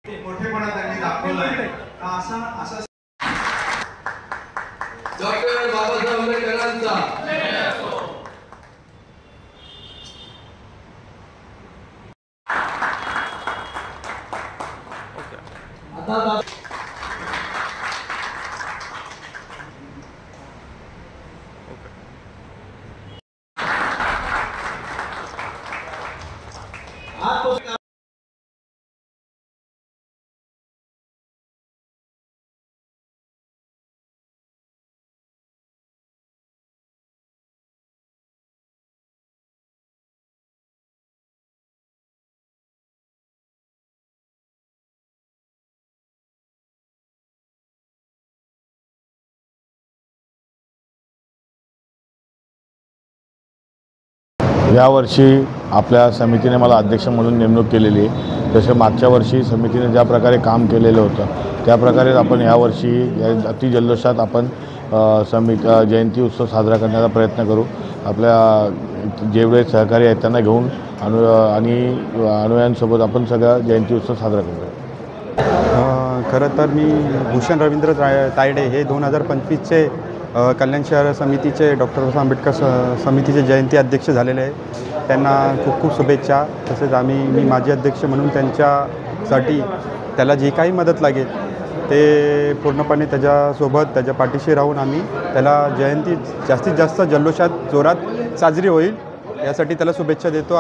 मोठेपणा त्यांनी दाखवलाय असा डॉक्टर बाबासाहेब आंबेडकरांचा आता यावर्षी आपल्या समितीने मला अध्यक्ष म्हणून नेमणूक केलेली आहे। तसे मागच्या वर्षी समितीने ज्या प्रकारे काम केलेलं होतं त्या प्रकारे आपण यावर्षी अति जल्लोषात आपण जयंती उत्सव साजरा करण्याचा प्रयत्न करू। आपल्या जेवढे सहकारी आहेत त्यांना घेऊन अनुयायांसोबत आपण सगळा जयंती उत्सव साजरा करू। खरं तर मी भूषण रवींद्र तायडे हे 2025चे कल्याण शहर समितीचे डॉक्टर बाबासाहेब आंबेडकर समितीचे जयंती अध्यक्ष झालेले आहे। त्यांना खूप खूप शुभेच्छा। तसेच मी माजी अध्यक्ष म्हणून त्यांच्यासाठी त्याला जी काही मदत लागेल ते पूर्णपणे त्याच्यासोबत त्याच्या पाठीशी राहून आम्ही त्याला जयंती जास्तीत जास्त जल्लोषात जोरात साजरी होईल यासाठी त्याला शुभेच्छा देतो।